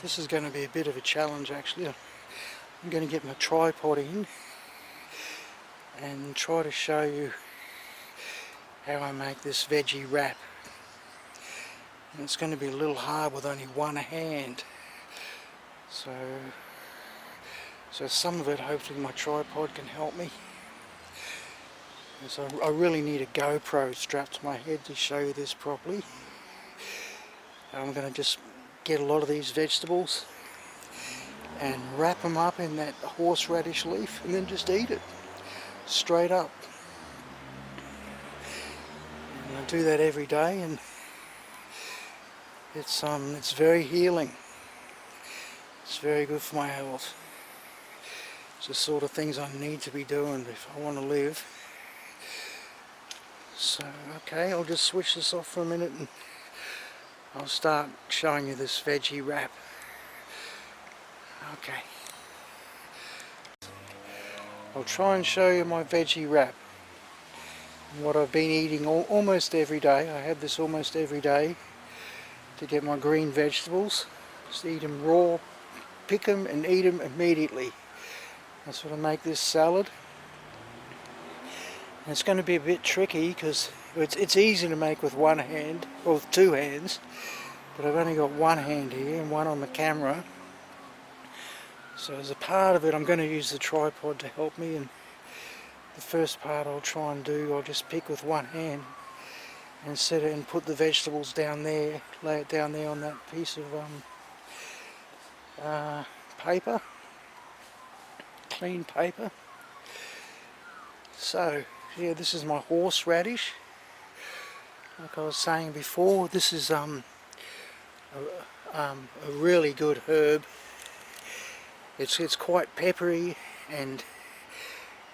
This is going to be a bit of a challenge actually. I'm going to get my tripod in and try to show you how I make this veggie wrap. And it's going to be a little hard with only one hand. So some of it, hopefully my tripod can help me. So I really need a GoPro strapped to my head to show you this properly. I'm going to just get a lot of these vegetables and wrap them up in that horseradish leaf and then just eat it straight up. And I do that every day, and it's very healing. It's very good for my health. It's the sort of things I need to be doing if I want to live. So okay, I'll just switch this off for a minute and I'll start showing you this veggie wrap. Okay. I'll try and show you my veggie wrap. What I've been eating almost every day. I have this almost every day to get my green vegetables. Just eat them raw, pick them and eat them immediately. That's what I make this salad. And it's going to be a bit tricky because it's easy to make with one hand, or with two hands, but I've only got one hand here and one on the camera. So as a part of it I'm going to use the tripod to help me, and the first part I'll try and do, I'll just pick with one hand and set it and put the vegetables down there, lay it down there on that piece of paper, clean paper. So yeah, this is my horseradish. Like I was saying before, this is a really good herb. It's quite peppery, and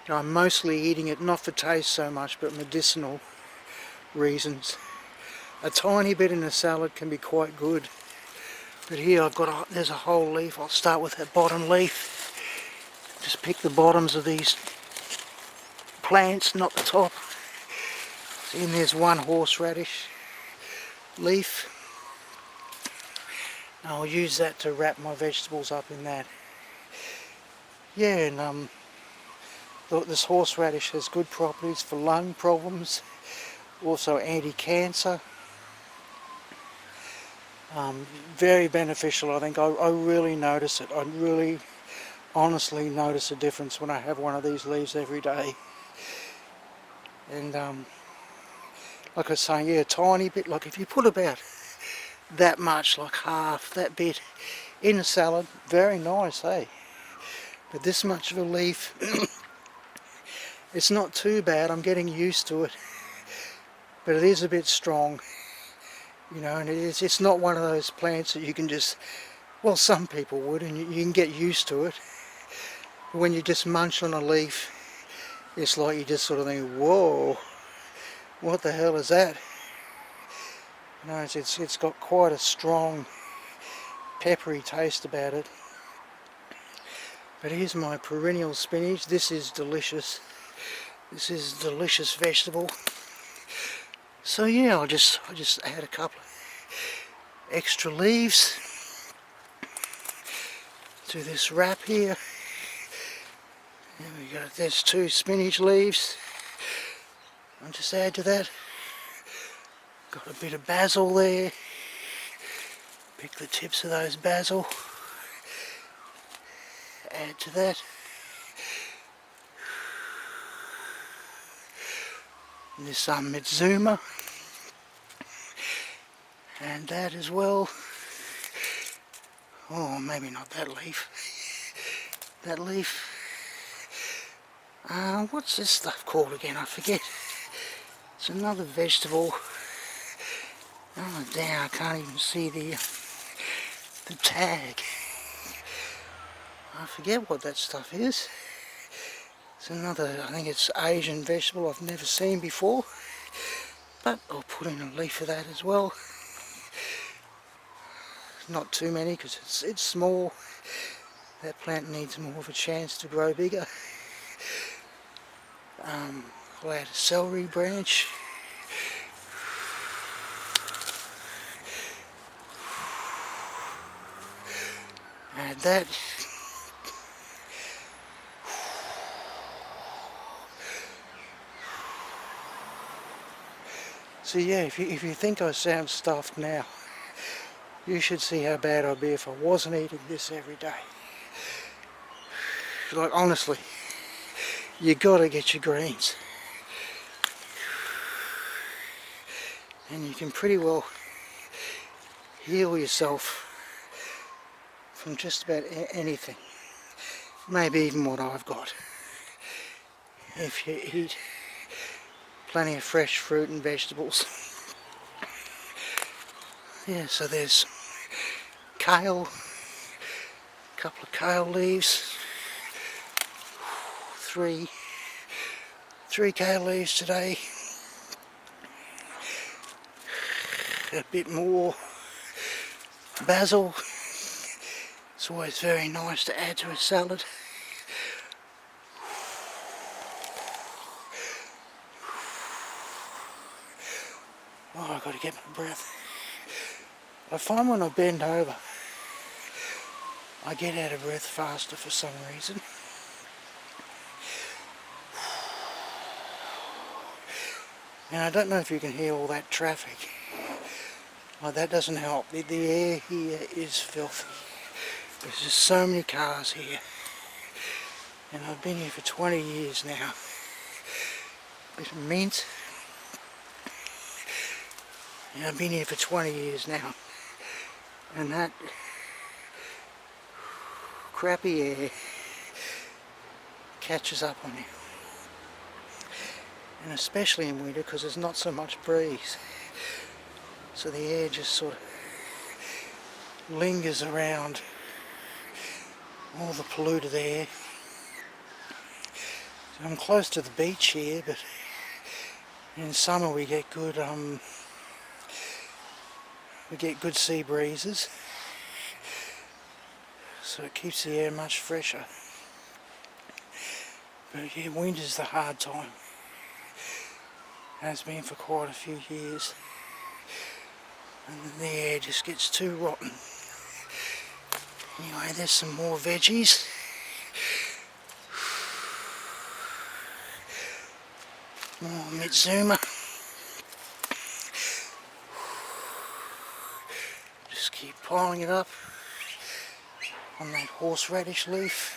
you know, I'm mostly eating it not for taste so much, but medicinal reasons. A tiny bit in a salad can be quite good, but here there's a whole leaf. I'll start with that bottom leaf. Just pick the bottoms of these plants, not the top. See, and there's one horseradish leaf. I'll use that to wrap my vegetables up in that. Yeah, and this horseradish has good properties for lung problems, also anti-cancer. Very beneficial, I think. I really notice it. I really honestly notice a difference when I have one of these leaves every day. And like I was saying, yeah, a tiny bit, like if you put about that much, like half that bit in a salad, very nice, eh? But this much of a leaf, it's not too bad. I'm getting used to it, but it is a bit strong, you know. And it's not one of those plants that you can just, well, some people would, and you can get used to it. But when you just munch on a leaf, it's like you just sort of think, whoa, what the hell is that? You know, it's got quite a strong peppery taste about it. But here's my perennial spinach. This is delicious. This is a delicious vegetable. So yeah, I'll just add a couple of extra leaves to this wrap here. There we go. There's 2 spinach leaves. I'll just add to that. Got a bit of basil there. Pick the tips of those basil. Add to that. And this Mitsuma. And that as well. Oh, maybe not that leaf. That leaf. What's this stuff called again? I forget. It's another vegetable. Oh damn, I can't even see the tag. I forget what that stuff is. It's another, I think it's Asian vegetable I've never seen before. But I'll put in a leaf of that as well. Not too many because it's small. That plant needs more of a chance to grow bigger. I'll add a celery branch. Add that. So yeah, if you think I sound stuffed now, you should see how bad I'd be if I wasn't eating this every day. Like honestly, you gotta get your greens. And you can pretty well heal yourself from just about anything. Maybe even what I've got. If you eat plenty of fresh fruit and vegetables. Yeah, so there's kale, a couple of kale leaves, three kale leaves today, a bit more basil. It's always very nice to add to a salad. Oh, I've got to get my breath. I find when I bend over, I get out of breath faster for some reason. And I don't know if you can hear all that traffic. Well, that doesn't help. The air here is filthy. There's just so many cars here. And I've been here for 20 years now. Bit of mint. And I've been here for 20 years now. And that crappy air catches up on you. And especially in winter because there's not so much breeze. So the air just sort of lingers around all the polluted air. So I'm close to the beach here, but in summer we get good sea breezes. So it keeps the air much fresher. But yeah, winter's the hard time. Has been for quite a few years. And then the air just gets too rotten. Anyway, there's some more veggies. More Mitsuma. Just keep piling it up on that horseradish leaf.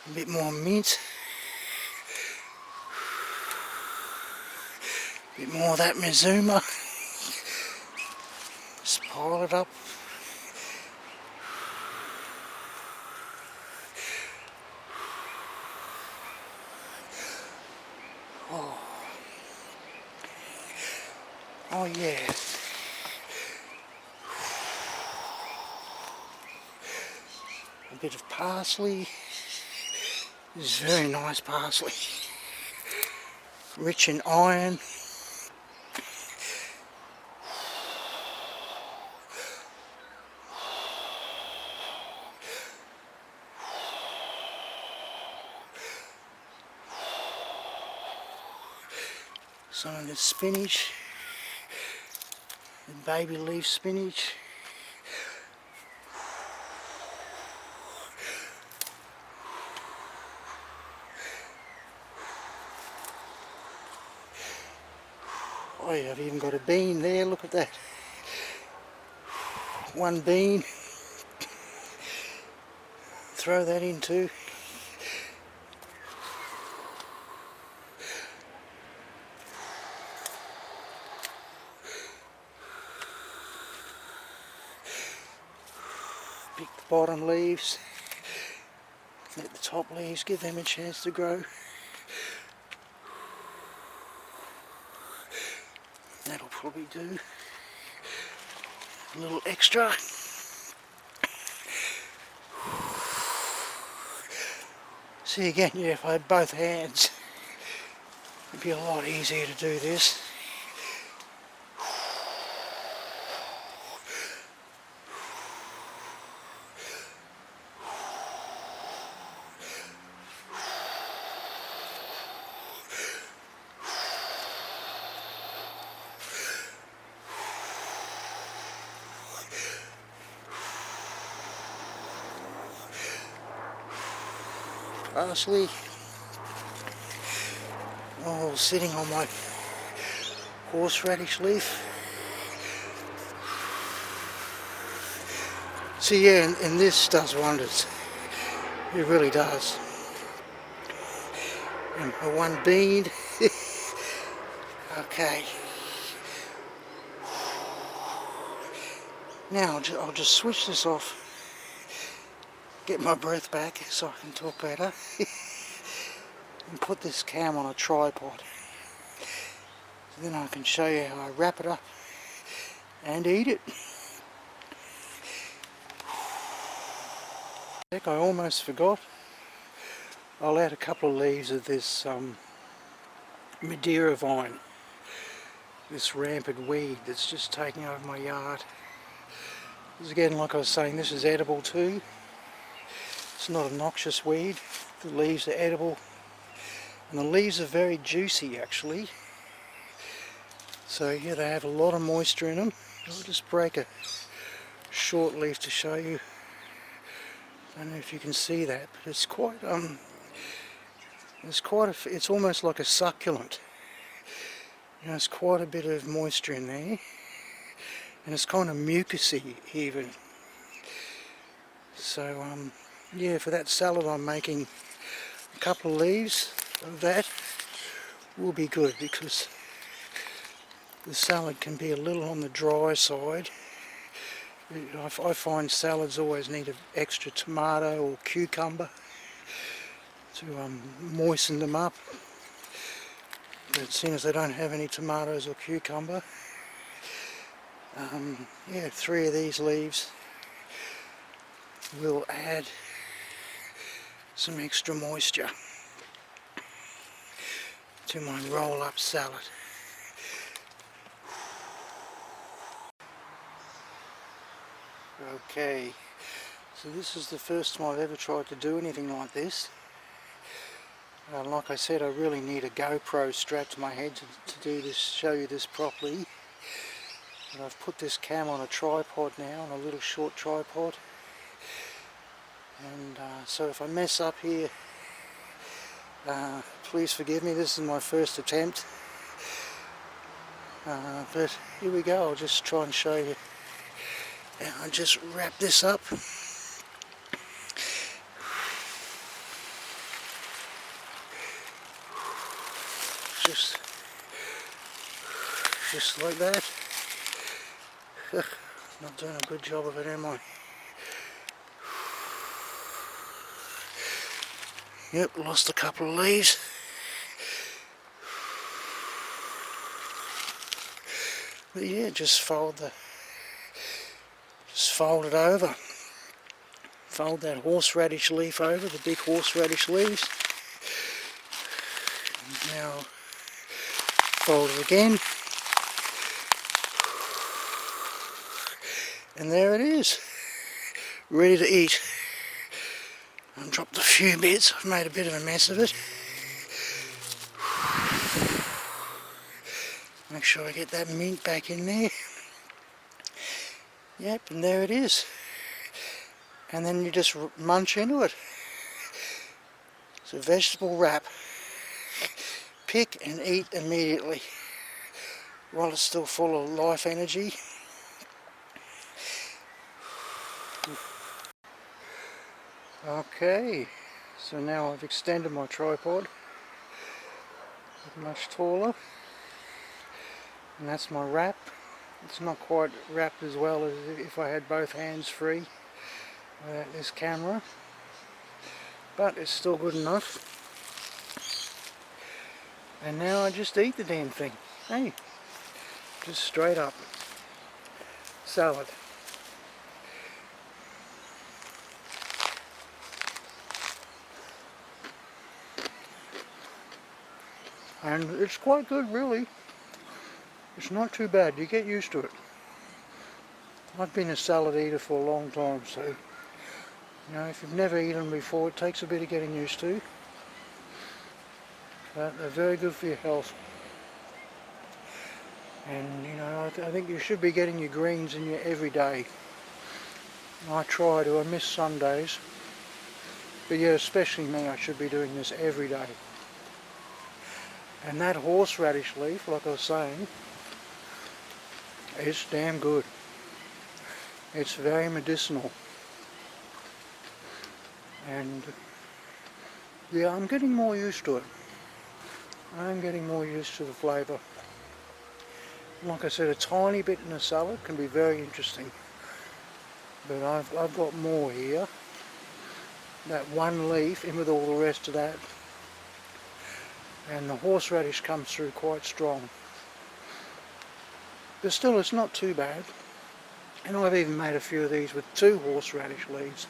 A bit more mint. A bit more of that Mizuma. Just pile it up. Oh yeah. A bit of parsley. This is very nice parsley. Rich in iron. Some of the spinach, the baby leaf spinach. Oh yeah, I've even got a bean there, look at that. One bean. Throw that in too. Pick the bottom leaves. Let the top leaves, give them a chance to grow. That'll probably do. A little extra. See again, yeah, if I had both hands, it'd be a lot easier to do this. parsley, all sitting on my horseradish leaf. So yeah, and this does wonders. It really does. And my one bean. Okay. Now I'll just switch this off, get my breath back so I can talk better, and put this cam on a tripod. Then I can show you how I wrap it up and eat it. Heck, I almost forgot. I'll add a couple of leaves of this Madeira vine, this rampant weed that's just taking over my yard. This, again, like I was saying, this is edible too. It's not a noxious weed. The leaves are edible, and the leaves are very juicy actually. So yeah, they have a lot of moisture in them. I'll just break a short leaf to show you. I don't know if you can see that, but it's quite it's almost like a succulent. You know, it's quite a bit of moisture in there, and it's kind of mucusy even. So yeah, for that salad I'm making, a couple of leaves of that will be good, because the salad can be a little on the dry side. I find salads always need an extra tomato or cucumber to moisten them up. But seeing as I don't have any tomatoes or cucumber, yeah, 3 of these leaves will add some extra moisture to my roll-up salad. Okay, so this is the first time I've ever tried to do anything like this. Like I said, I really need a GoPro strapped to my head to do this, show you this properly. And I've put this cam on a tripod now, on a little short tripod. And so if I mess up here, please forgive me. This is my first attempt. But here we go. I'll just try and show you. And I'll just wrap this up. Just like that. Not doing a good job of it, am I? Yep, lost a couple of leaves. But yeah, just fold it over. Fold that horseradish leaf over, the big horseradish leaves. And now fold it again. And there it is, ready to eat. I've dropped a few bits, I've made a bit of a mess of it. Make sure I get that mint back in there. Yep, and there it is. And then you just munch into it. It's a vegetable wrap. Pick and eat immediately while it's still full of life energy. Okay, so now I've extended my tripod much taller, and that's my wrap. It's not quite wrapped as well as if I had both hands free without this camera, but it's still good enough. And now I just eat the damn thing. Hey, just straight up salad. And it's quite good, really. It's not too bad. You get used to it. I've been a salad eater for a long time, so you know, if you've never eaten before, it takes a bit of getting used to. But they're very good for your health. And you know, I think you should be getting your greens in your every day. I try to. I miss Sundays. But yeah, especially me, I should be doing this every day. And that horseradish leaf, like I was saying, is damn good. It's very medicinal. And yeah, I'm getting more used to it. I'm getting more used to the flavour. Like I said, a tiny bit in a salad can be very interesting. But I've got more here. That one leaf in with all the rest of that. And the horseradish comes through quite strong. But still, it's not too bad. And I've even made a few of these with 2 horseradish leaves.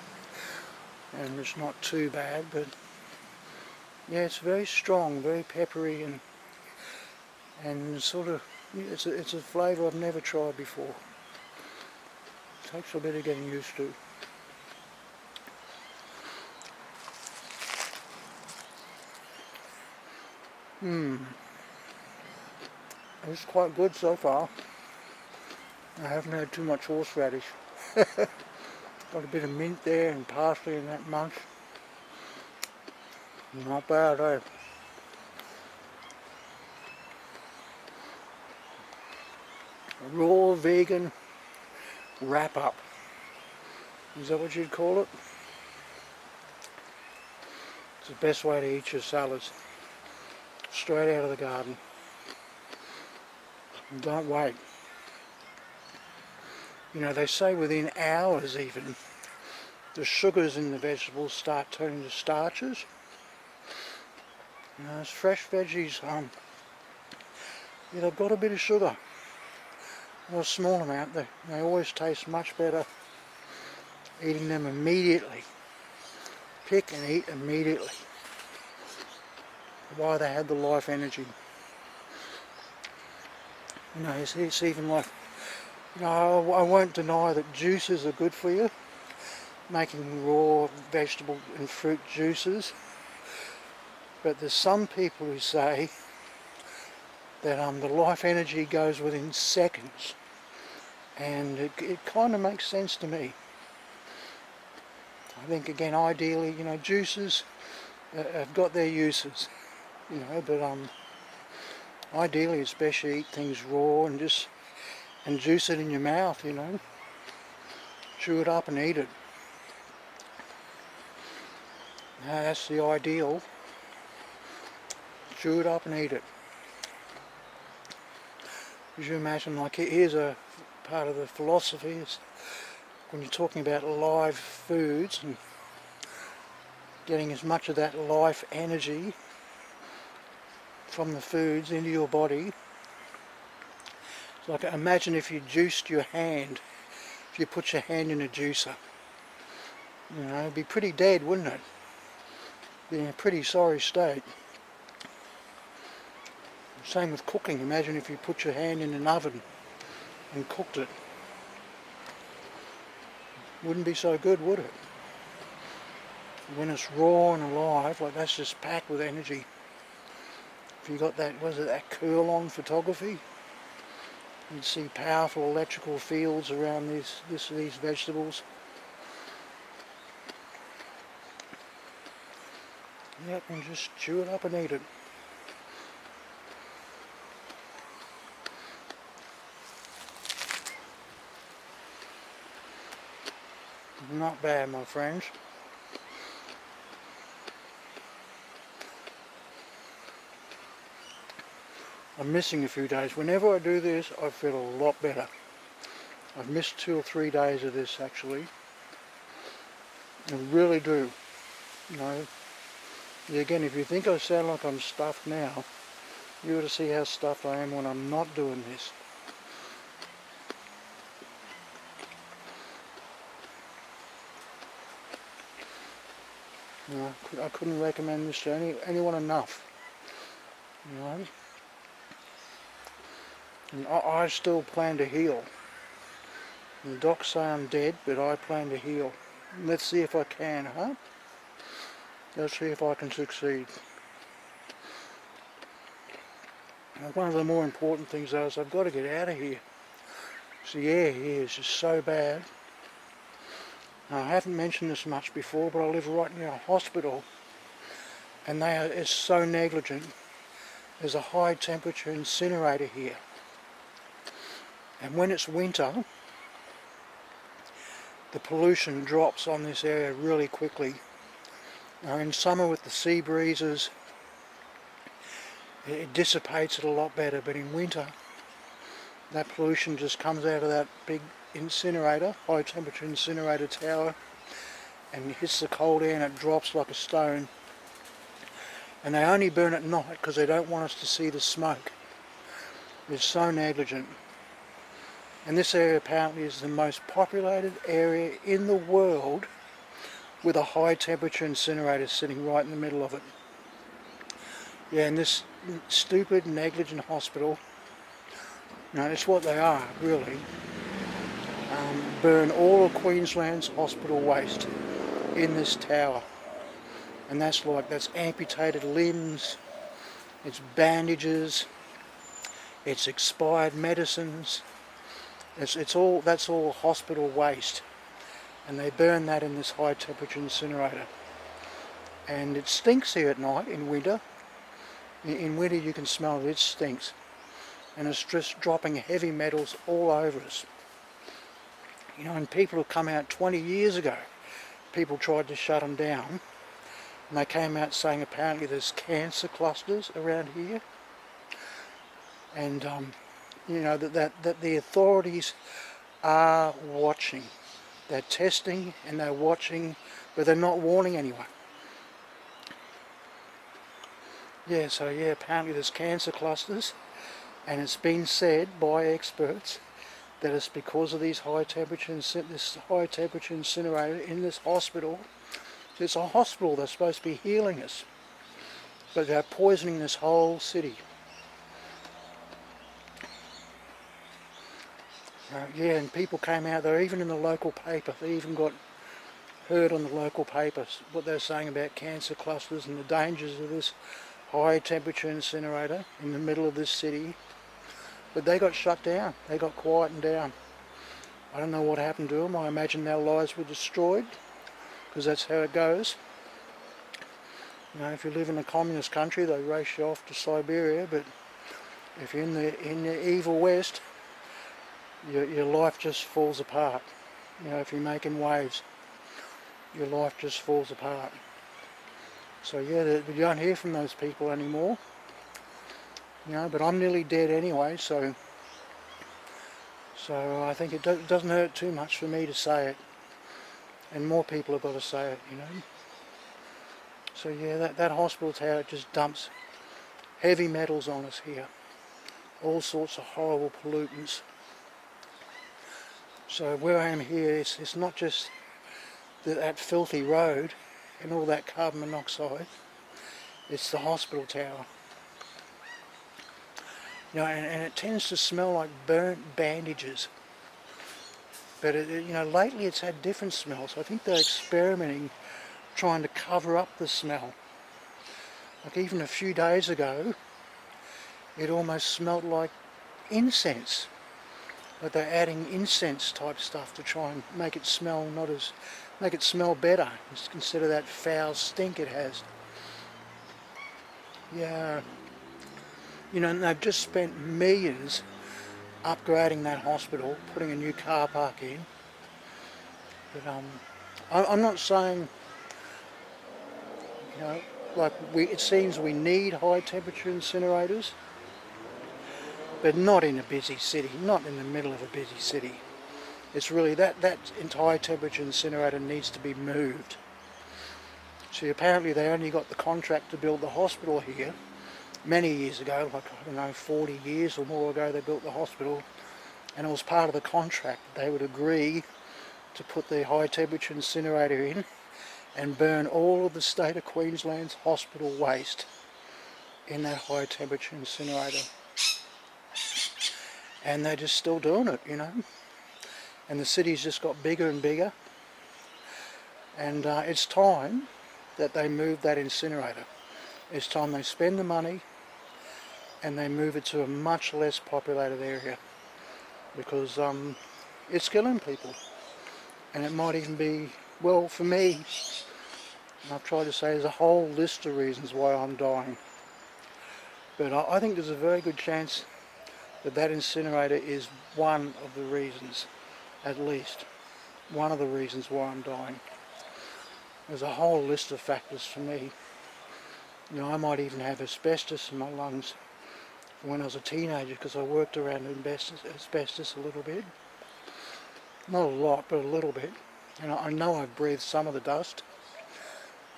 And it's not too bad, but yeah, it's very strong, very peppery, and sort of, it's a flavour I've never tried before. It takes a bit of getting used to. It's quite good so far. I haven't had too much horseradish. Got a bit of mint there and parsley in that munch. Not bad, eh? Raw vegan wrap up. Is that what you'd call it? It's the best way to eat your salads. Straight out of the garden. And don't wait. You know, they say within hours even, the sugars in the vegetables start turning to starches. You know, as fresh veggies, yeah, they've got a bit of sugar. Or a small amount. They always taste much better eating them immediately. Pick and eat immediately. Why they had the life energy. You know, it's even like, you know, I won't deny that juices are good for you. Making raw vegetable and fruit juices. But there's some people who say that the life energy goes within seconds. And it kind of makes sense to me. I think, again, ideally, you know, juices have got their uses. You know, but ideally it's best you eat things raw and juice it in your mouth, you know. Chew it up and eat it. That's the ideal. Chew it up and eat it. As you imagine, like, here's a part of the philosophy is when you're talking about live foods and getting as much of that life energy from the foods into your body. It's like, imagine if you juiced your hand, if you put your hand in a juicer. You know, it'd be pretty dead, wouldn't it? Be in a pretty sorry state. Same with cooking. Imagine if you put your hand in an oven and cooked it. Wouldn't be so good, would it? When it's raw and alive, like, that's just packed with energy. If you got that, was it that Willawong photography? You'd see powerful electrical fields around these vegetables. Yep, and just chew it up and eat it. Not bad, my friends. I'm missing a few days. Whenever I do this, I feel a lot better. I've missed 2 or 3 days of this, actually. I really do. You know, again, if you think I sound like I'm stuffed now, you ought to see how stuffed I am when I'm not doing this. You know, I couldn't recommend this to anyone enough. You know, and I still plan to heal. And the docs say I'm dead, but I plan to heal. Let's see if I can, huh? Let's see if I can succeed. Now, one of the more important things though is I've got to get out of here. So the air here is just so bad. Now, I haven't mentioned this much before, but I live right near a hospital, and it's so negligent. There's a high temperature incinerator here, and when it's winter, the pollution drops on this area really quickly. Now, in summer with the sea breezes, it dissipates it a lot better, but in winter, that pollution just comes out of that big incinerator, high temperature incinerator tower, and hits the cold air and it drops like a stone. And they only burn at night because they don't want us to see the smoke. It's so negligent. And this area apparently is the most populated area in the world with a high temperature incinerator sitting right in the middle of it. Yeah, and this stupid, negligent hospital, it's what they are, really. Burn all of Queensland's hospital waste in this tower. And that's amputated limbs, it's bandages, it's expired medicines, that's all hospital waste. And they burn that in this high temperature incinerator. And it stinks here at night in winter. In winter you can smell it, it stinks. And it's just dropping heavy metals all over us. And people have come out 20 years ago. People tried to shut them down. And they came out saying apparently there's cancer clusters around here. And, that the authorities are watching. They're testing and they're watching, but they're not warning anyone. Apparently there's cancer clusters, and it's been said by experts that it's because of this high temperature incinerator in this hospital. It's a hospital that's supposed to be healing us, but they're poisoning this whole city. And people came out there, even in the local paper. They even got heard on the local papers what they're saying about cancer clusters and the dangers of this high temperature incinerator in the middle of this city. But they got shut down. They got quietened down. I don't know what happened to them. I imagine their lives were destroyed, because that's how it goes. If you live in a communist country, they race you off to Siberia, but if you're in the evil West, your life just falls apart. If you're making waves, your life just falls apart. So you don't hear from those people anymore. But I'm nearly dead anyway, so I think it doesn't hurt too much for me to say it. And more people have got to say it, So that hospital tower just dumps heavy metals on us here. All sorts of horrible pollutants. So where I am here, it's not just that filthy road and all that carbon monoxide, it's the hospital tower. And it tends to smell like burnt bandages. But lately it's had different smells. I think they're experimenting, trying to cover up the smell. Like even a few days ago, it almost smelled like incense. Like they're adding incense type stuff to try and make it smell make it smell better instead of that foul stink it has. Yeah. And they've just spent millions upgrading that hospital, putting a new car park in. But I'm not saying, it seems we need high temperature incinerators, but not in a busy city, not in the middle of a busy city. It's really that entire temperature incinerator needs to be moved. See, apparently they only got the contract to build the hospital here many years ago, 40 years or more ago they built the hospital, and it was part of the contract. They would agree to put the high temperature incinerator in and burn all of the state of Queensland's hospital waste in that high temperature incinerator. And they're just still doing it, And the city's just got bigger and bigger. And it's time that they move that incinerator. It's time they spend the money and they move it to a much less populated area, because it's killing people. And it might even be, well, for me, and I've tried to say there's a whole list of reasons why I'm dying. But I think there's a very good chance that that incinerator is one of the reasons, at least. One of the reasons why I'm dying. There's a whole list of factors for me. You know, I might even have asbestos in my lungs when I was a teenager, because I worked around asbestos a little bit. Not a lot, but a little bit. And I know I've breathed some of the dust.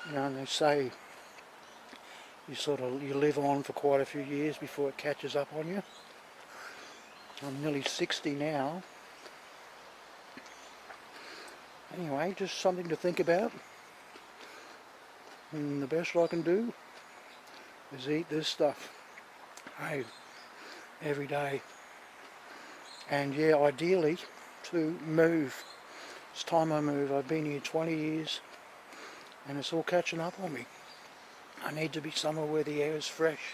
You know, and they say you live on for quite a few years before it catches up on you. I'm nearly 60 now. Anyway, just something to think about. And the best I can do is eat this stuff. Hey, every day. And yeah, ideally to move. It's time I move. I've been here 20 years and it's all catching up on me. I need to be somewhere where the air is fresh,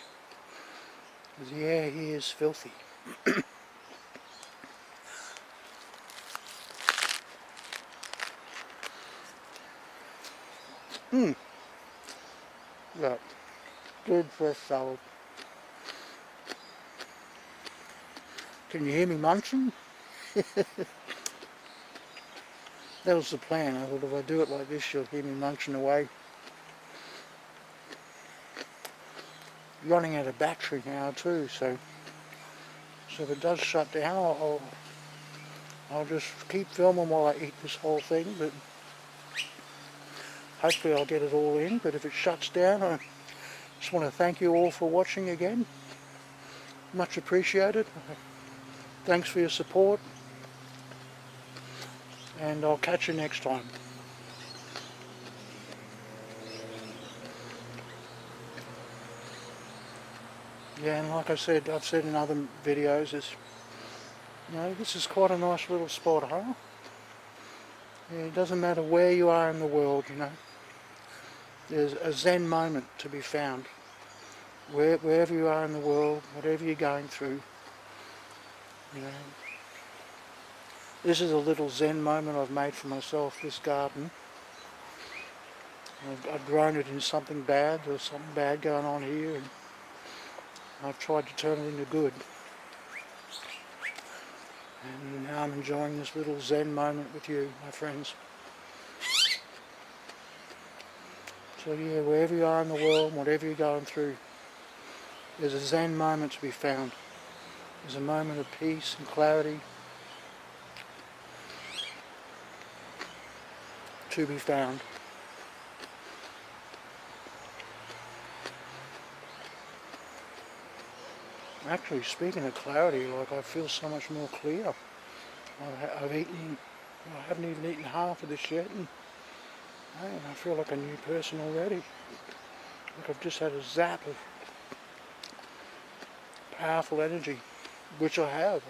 because the air here is filthy. Yeah, good fresh salad. Can you hear me munching? That was the plan. I thought if I do it like this, you'll hear me munching away. Running out of battery now too, so if it does shut down, I'll just keep filming while I eat this whole thing, but hopefully I'll get it all in. But if it shuts down, I just want to thank you all for watching again. Much appreciated. Thanks for your support, and I'll catch you next time. Yeah, and like I've said in other videos, this is quite a nice little spot, huh? Yeah, it doesn't matter where you are in the world, there's a Zen moment to be found. Wherever you are in the world, whatever you're going through, This is a little Zen moment I've made for myself, this garden. I've grown it in something bad. There's something bad going on here, and I've tried to turn it into good. And now I'm enjoying this little Zen moment with you, my friends. So yeah, wherever you are in the world, whatever you're going through, there's a Zen moment to be found. There's a moment of peace and clarity to be found. Actually, speaking of clarity, I feel so much more clear. I haven't even eaten half of this yet, and I feel like a new person already. Like I've just had a zap of powerful energy, which I have.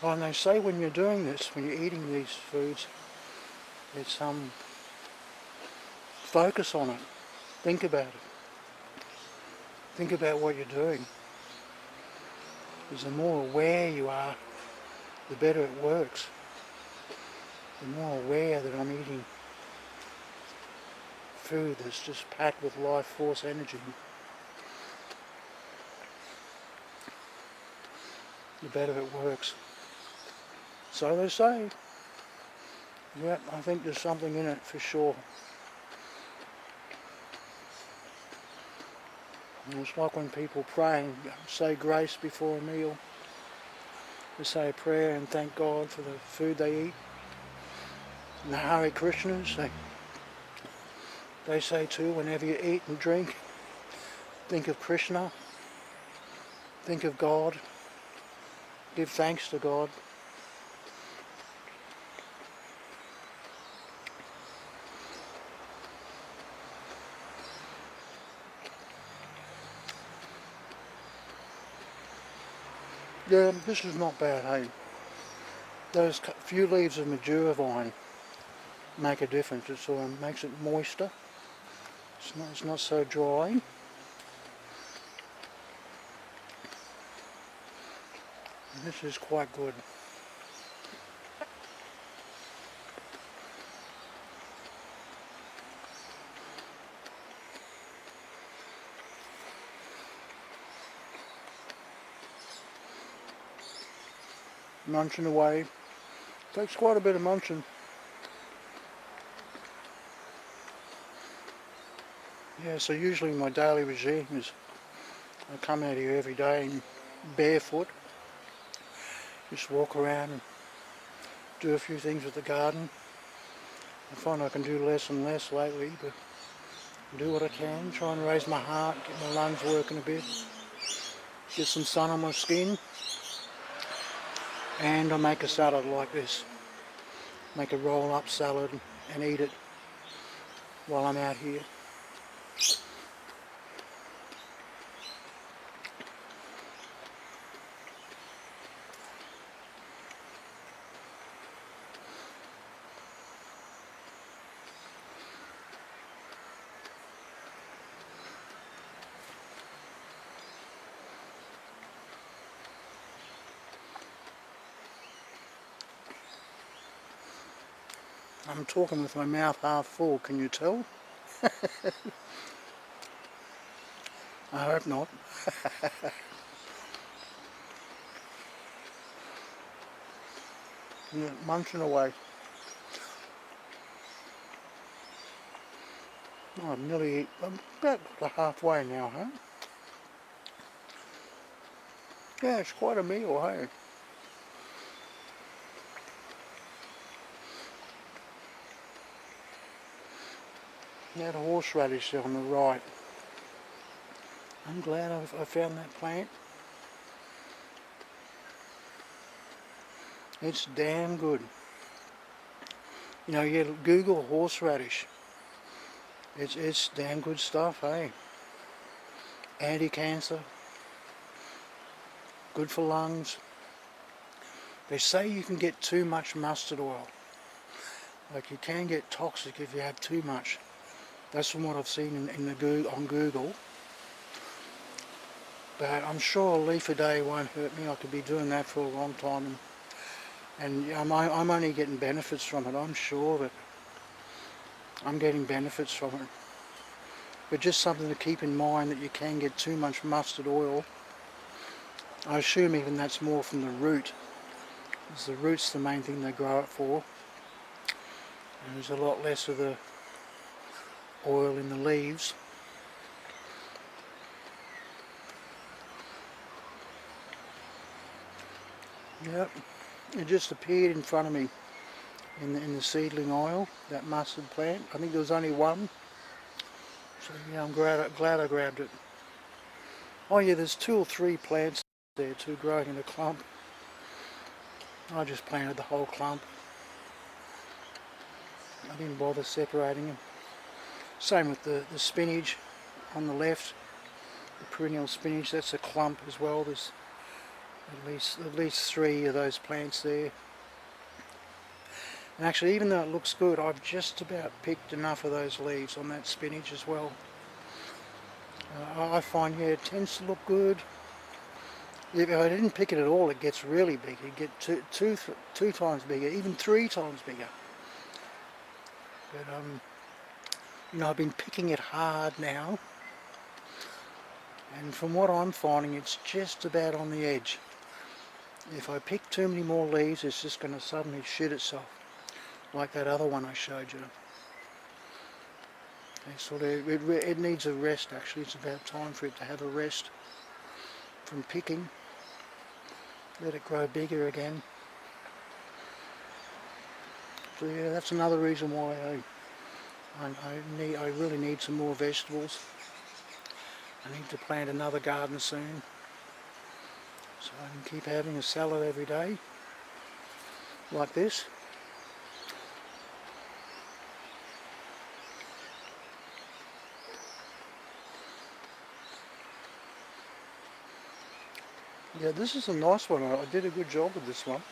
Oh, and they say when you're doing this, when you're eating these foods, it's focus on it. Think about it. Think about what you're doing. Because the more aware you are, the better it works. The more aware that I'm eating food that's just packed with life force energy, the better it works. So they say. Yeah, I think there's something in it for sure. And it's like when people pray and say grace before a meal. They say a prayer and thank God for the food they eat. And the Hare Krishnas, they say too, whenever you eat and drink, think of Krishna, think of God, give thanks to God. Yeah, this is not bad, hey. Those few leaves of Majura vine make a difference. It sort of makes it moister. It's not so dry. This is quite good. Munching away. Takes quite a bit of munching. Yeah, so usually my daily regime is I come out here every day barefoot, just walk around and do a few things with the garden. I find I can do less and less lately, but do what I can, try and raise my heart, get my lungs working a bit, get some sun on my skin, and I make a salad like this. Make a roll-up salad and eat it while I'm out here. I'm talking with my mouth half full, can you tell? I hope not. Yeah, munching away. Oh, I'm about halfway now, huh? Yeah, it's quite a meal, hey? Now the horseradish on the right. I'm glad I found that plant. It's damn good. You know, you Google horseradish. It's damn good stuff, hey? Anti-cancer, good for lungs. They say you can get too much mustard oil. Like you can get toxic if you have too much. That's from what I've seen on Google. But I'm sure a leaf a day won't hurt me. I could be doing that for a long time, and I'm only getting benefits from it. I'm sure that I'm getting benefits from it. But just something to keep in mind, that you can get too much mustard oil. I assume even that's more from the root. Because the root's the main thing they grow it for. And there's a lot less of the oil in the leaves. Yep, it just appeared in front of me in the seedling aisle, that mustard plant. I think there was only one. So yeah, I'm glad I grabbed it. Oh yeah, there's 2 or 3 plants there too, growing in a clump. I just planted the whole clump. I didn't bother separating them. Same with the spinach on the left, the perennial spinach, that's a clump as well. There's at least 3 of those plants there. And actually, even though it looks good, I've just about picked enough of those leaves on that spinach as well. I find, yeah, it tends to look good. If I didn't pick it at all, it gets really big. It gets two times bigger, even 3 times bigger. But you know, I've been picking it hard now, and from what I'm finding, it's just about on the edge. If I pick too many more leaves, it's just going to suddenly shoot itself, like that other one I showed you. It needs a rest. Actually, it's about time for it to have a rest from picking. Let it grow bigger again. So yeah, that's another reason why I really need some more vegetables. I need to plant another garden soon, so I can keep having a salad every day like this. Yeah, this is a nice one. I did a good job with this one.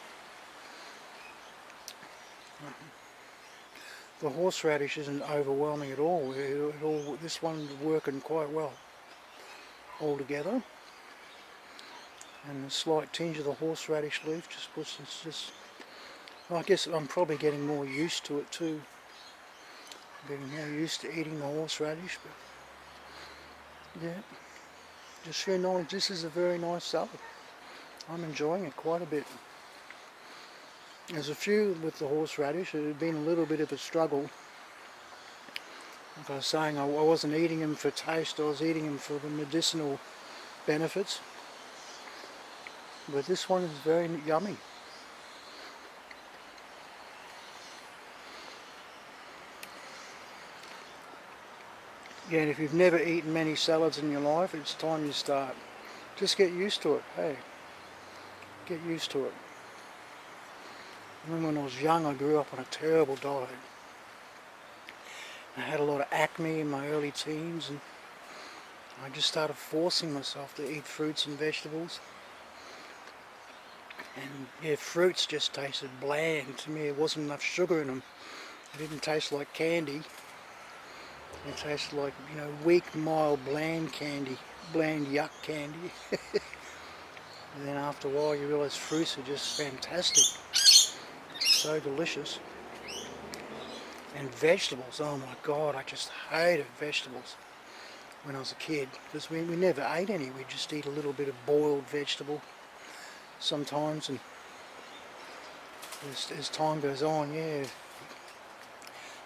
The horseradish isn't overwhelming at all. This one's working quite well altogether. and a slight tinge of the horseradish leaf just puts just. Well, I guess I'm probably getting more used to it too. Getting more used to eating the horseradish, but yeah, just for your knowledge, this is a very nice salad. I'm enjoying it quite a bit. There's a few with the horseradish. It had been a little bit of a struggle. Like I was saying, I wasn't eating them for taste, I was eating them for the medicinal benefits. But this one is very yummy. Yeah, and if you've never eaten many salads in your life, it's time you start. Just get used to it, hey. Get used to it. I remember when I was young, I grew up on a terrible diet. I had a lot of acne in my early teens, and I just started forcing myself to eat fruits and vegetables. And yeah, fruits just tasted bland to me. There wasn't enough sugar in them. It didn't taste like candy. It tasted like, you know, weak, mild, bland candy. Bland yuck candy. And then after a while you realise fruits are just fantastic. So delicious. And vegetables, oh my God, I just hated vegetables when I was a kid, because we never ate any. We just eat a little bit of boiled vegetable sometimes, and as time goes on, yeah,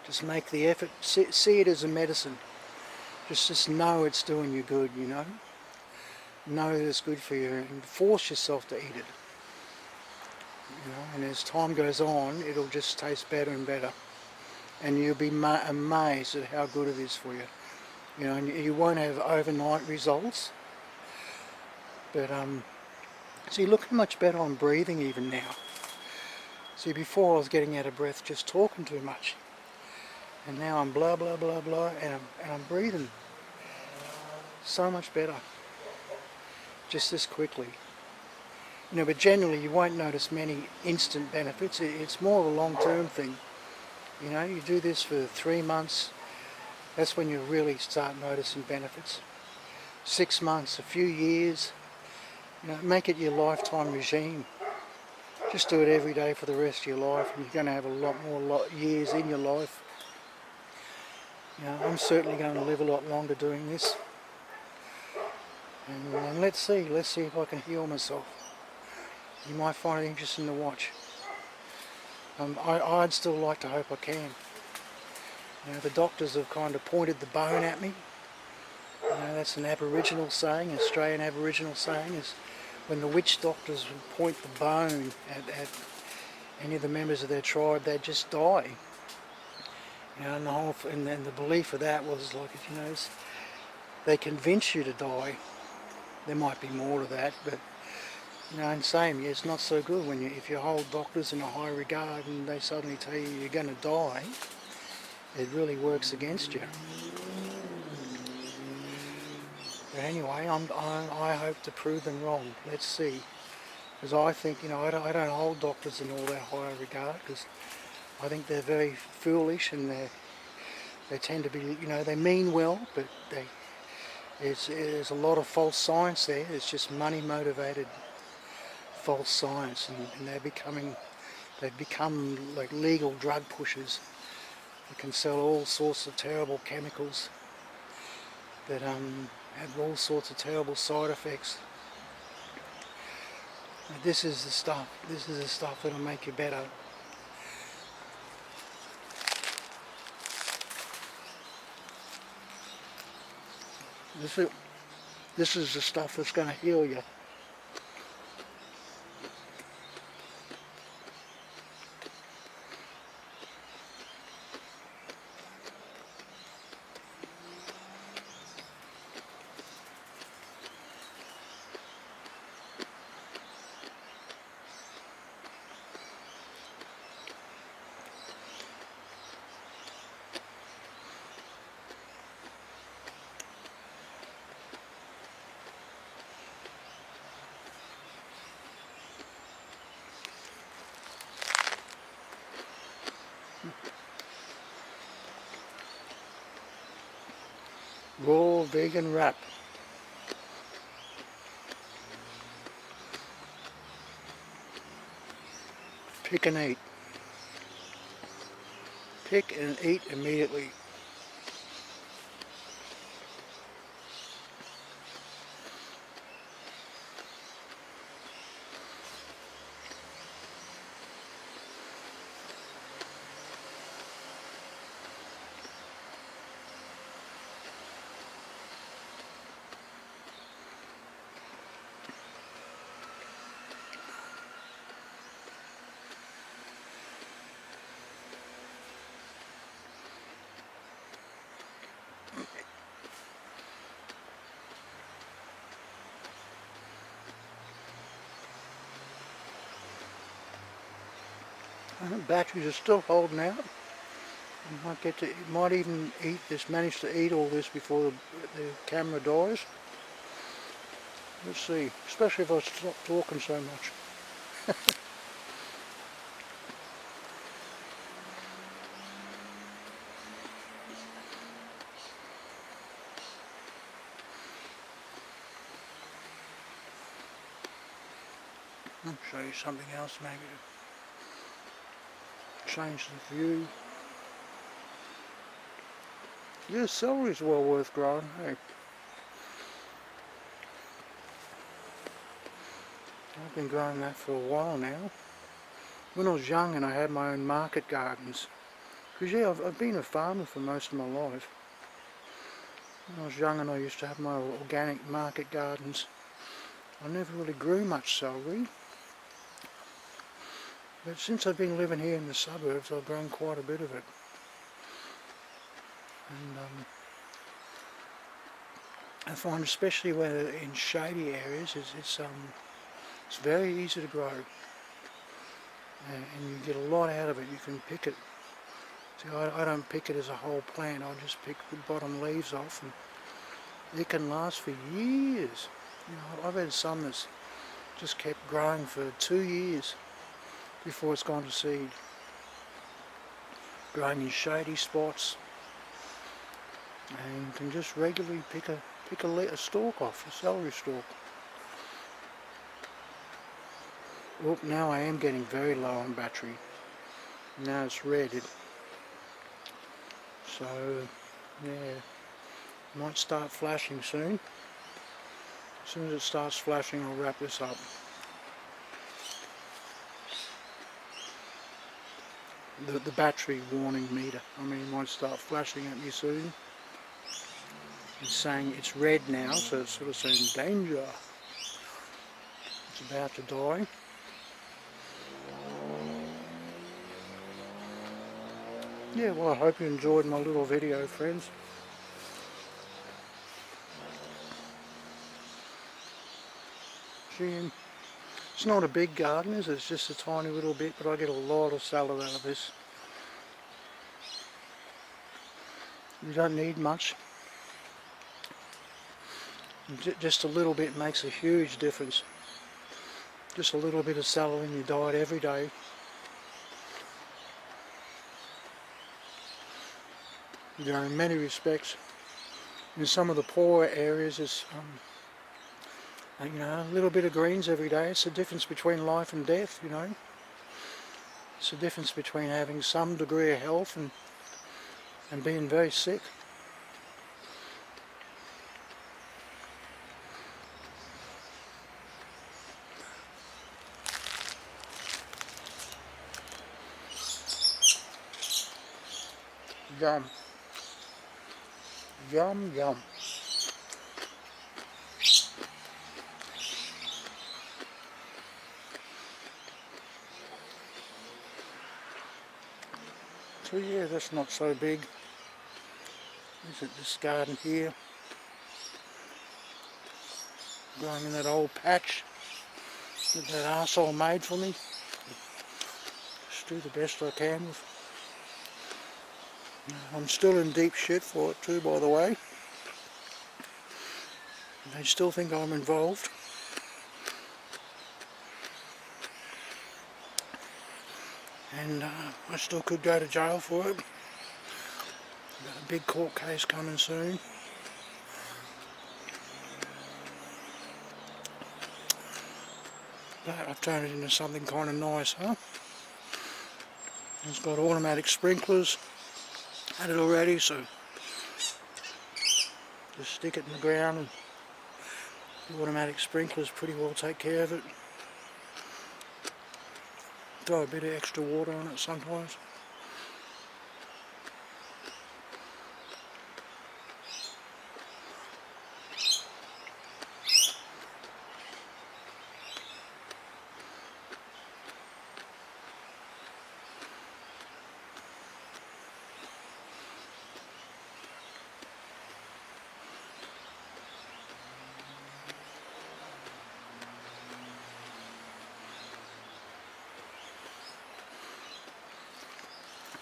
just make the effort, see it as a medicine. Just know it's doing you good, you know. Know that it's good for you, and force yourself to eat it. You know, and as time goes on, it'll just taste better and better. And you'll be amazed at how good it is for you. You know, and you won't have overnight results. But see, look how much better I'm breathing even now. See, before I was getting out of breath just talking too much. And now I'm blah blah blah blah, and I'm breathing so much better. Just this quickly. You know, but generally you won't notice many instant benefits. It's more of a long-term thing. You know, you do this for 3 months, that's when you really start noticing benefits. 6 months, a few years, you know, make it your lifetime regime. Just do it every day for the rest of your life, and you're going to have a lot more years in your life. You know, I'm certainly going to live a lot longer doing this. And let's see if I can heal myself. You might find it interesting to watch. I'd still like to hope I can. You know, the doctors have kind of pointed the bone at me. You know, that's an Aboriginal saying, Australian Aboriginal saying, is when the witch doctors would point the bone at any of the members of their tribe, they'd just die. You know, and the belief of that was like, you know, they convince you to die. There might be more to that, but you know, and same, yeah, it's not so good when if you hold doctors in a high regard and they suddenly tell you you're going to die. It really works against you. But anyway, I hope to prove them wrong. Let's see, because I think, you know, I don't hold doctors in all that high regard, because I think they're very foolish, and they tend to be, you know, they mean well, but there's a lot of false science there. It's just money motivated false science, and they've become like legal drug pushers. They can sell all sorts of terrible chemicals that have all sorts of terrible side effects. But this is the stuff that'll make you better. This is the stuff that's going to heal you. Raw vegan wrap. Pick and eat. Pick and eat immediately. Batteries are still holding out. Might even manage to eat all this before the camera dies. Let's see, especially if I stop talking so much. I'll show you something else maybe to change the view. Yeah, celery's well worth growing, hey. I've been growing that for a while now. When I was young and I had my own market gardens, because yeah, I've been a farmer for most of my life. When I was young and I used to have my organic market gardens, I never really grew much celery. But since I've been living here in the suburbs, I've grown quite a bit of it. And I find, especially where in shady areas, it's very easy to grow, and you get a lot out of it. You can pick it. See, I don't pick it as a whole plant. I just pick the bottom leaves off, and it can last for years. You know, I've had some that's just kept growing for 2 years before it's gone to seed. Growing in shady spots, and you can just regularly pick a stalk off, a celery stalk. Oh, now I am getting very low on battery. Now it's red. So, yeah, might start flashing soon. As soon as it starts flashing, I'll wrap this up. The battery warning meter, I mean, it might start flashing at me soon. It's saying it's red now, so it's sort of saying danger. It's about to die. Yeah, well, I hope you enjoyed my little video, friends. See, it's not a big garden, is it? It's just a tiny little bit, but I get a lot of salad out of this. You don't need much. Just a little bit makes a huge difference. Just a little bit of salad in your diet every day. You know, in many respects, in some of the poorer areas, it's you know, a little bit of greens every day. It's the difference between life and death, you know. It's the difference between having some degree of health and being very sick. Yum. Yum, yum. So yeah, that's not so big. Is it this garden here? Growing in that old patch that arsehole made for me. Just do the best I can with. I'm still in deep shit for it too, by the way. They still think I'm involved. And I still could go to jail for it. Got a big court case coming soon. But I've turned it into something kind of nice, huh? It's got automatic sprinklers had it already, so just stick it in the ground and the automatic sprinklers pretty well take care of it. Throw a bit of extra water on it sometimes.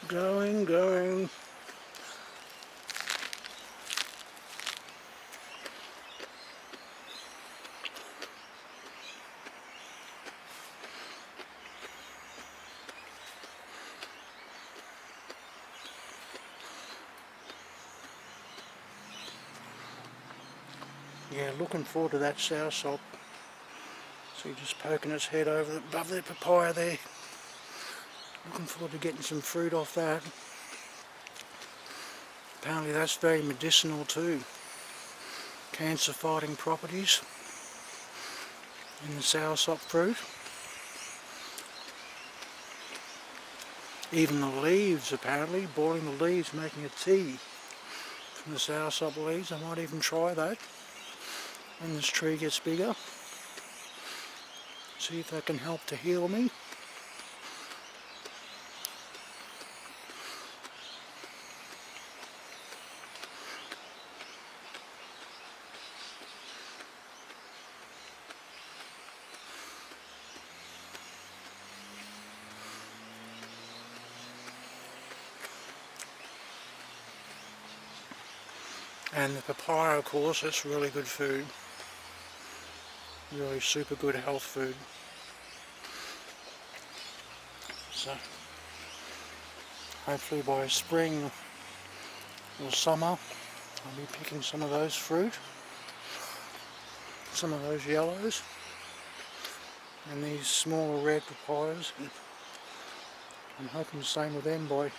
Going. Yeah, looking forward to that soursop. See, just poking its head above that papaya there. Looking forward to getting some fruit off that. Apparently that's very medicinal too. Cancer fighting properties in the soursop fruit. Even the leaves, apparently, boiling the leaves, making a tea from the soursop leaves. I might even try that when this tree gets bigger. See if that can help to heal me. And the papaya, of course, that's really good food. Really super good health food. So, hopefully by spring or summer, I'll be picking some of those fruit. Some of those yellows. And these smaller red papayas. I'm hoping the same with them by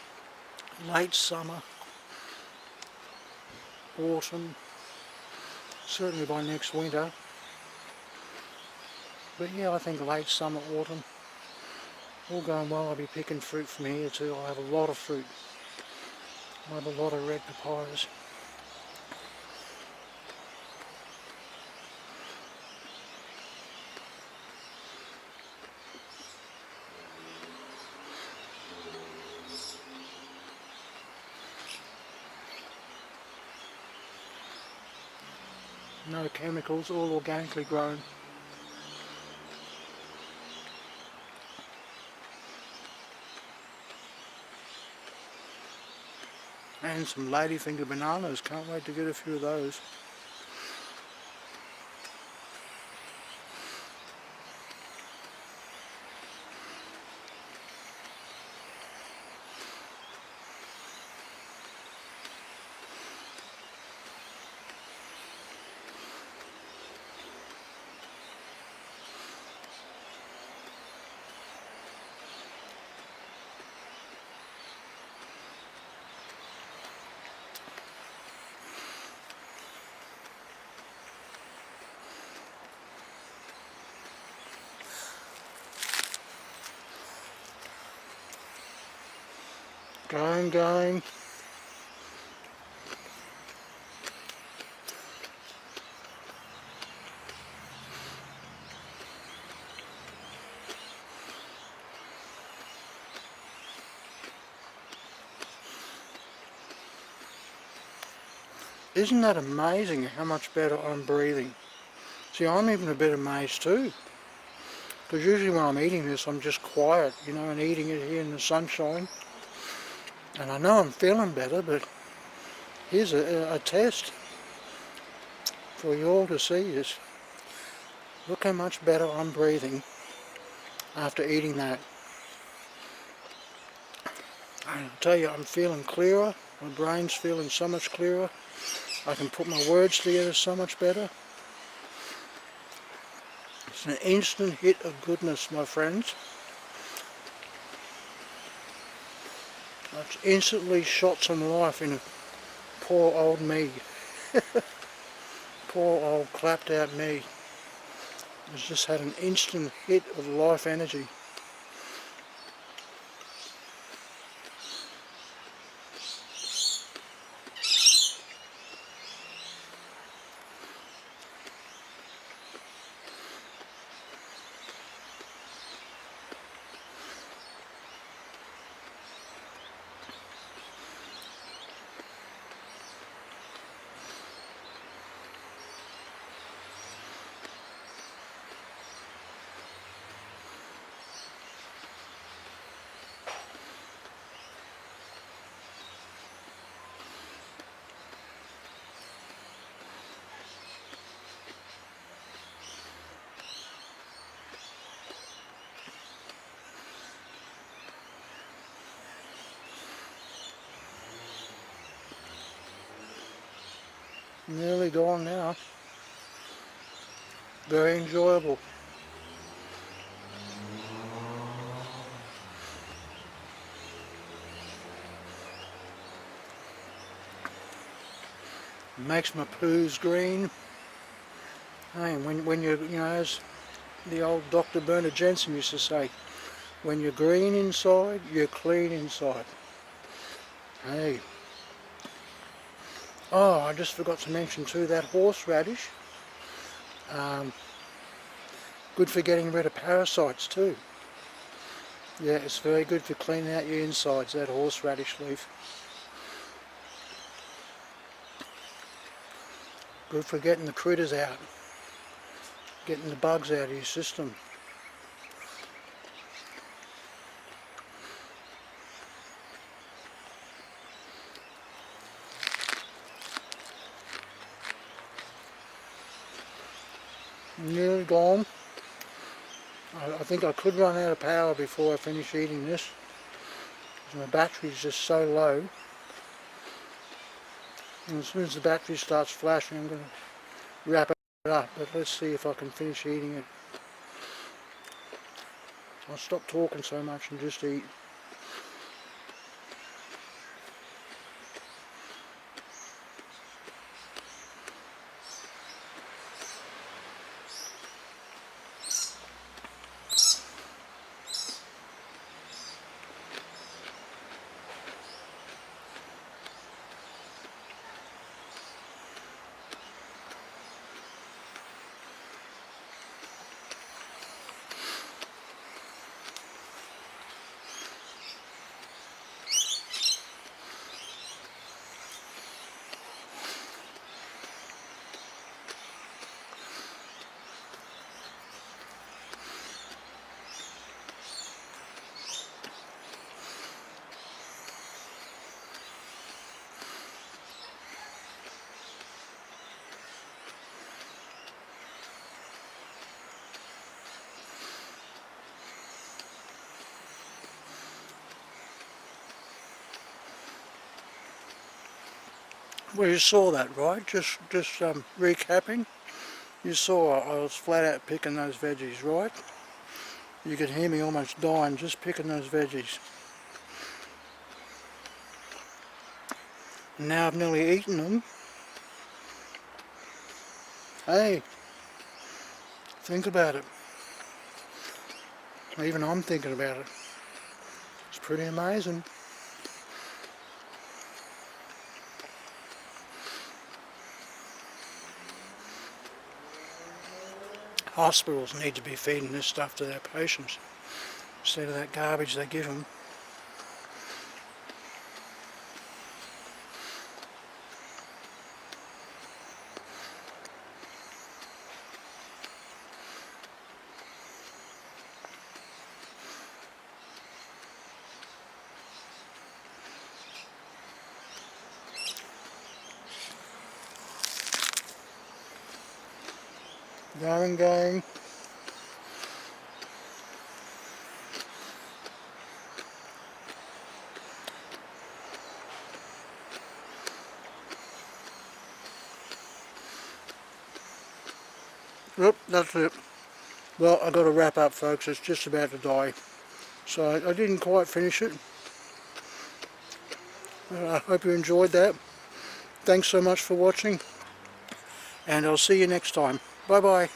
late summer, autumn, certainly by next winter. But yeah, I think late summer, autumn, all going well, I'll be picking fruit from here too. I'll have a lot of fruit. I'll have a lot of red papayas. No chemicals, all organically grown. And some ladyfinger bananas, can't wait to get a few of those. Going. Isn't that amazing how much better I'm breathing? See, I'm even a bit amazed too. Because usually when I'm eating this, I'm just quiet, you know, and eating it here in the sunshine. And I know I'm feeling better, but here's a test for you all to see is, look how much better I'm breathing after eating that. And I'll tell you, I'm feeling clearer, my brain's feeling so much clearer, I can put my words together so much better. It's an instant hit of goodness, my friends. That's instantly shot some life in poor old me. Poor old clapped out me. Has just had an instant hit of life energy. Nearly gone now. Very enjoyable. Makes my poos green. Hey, and when you know, as the old Dr. Bernard Jensen used to say, when you're green inside, you're clean inside. Hey. Oh, I just forgot to mention too, that horseradish. Good for getting rid of parasites too. Yeah, it's very good for cleaning out your insides, that horseradish leaf. Good for getting the critters out, getting the bugs out of your system. Nearly gone. I think I could run out of power before I finish eating this. My battery's just so low. And as soon as the battery starts flashing, I'm going to wrap it up. But let's see if I can finish eating it. I'll stop talking so much and just eat. Well, you saw that, right? Just recapping. You saw I was flat out picking those veggies, right? You could hear me almost dying just picking those veggies. And now I've nearly eaten them. Hey, think about it. Even I'm thinking about it. It's pretty amazing. Hospitals need to be feeding this stuff to their patients instead of that garbage they give them. Going. Yep, that's it. Well, I've got to wrap up, folks. It's just about to die. So I didn't quite finish it. I hope you enjoyed that. Thanks so much for watching, and I'll see you next time. Bye bye.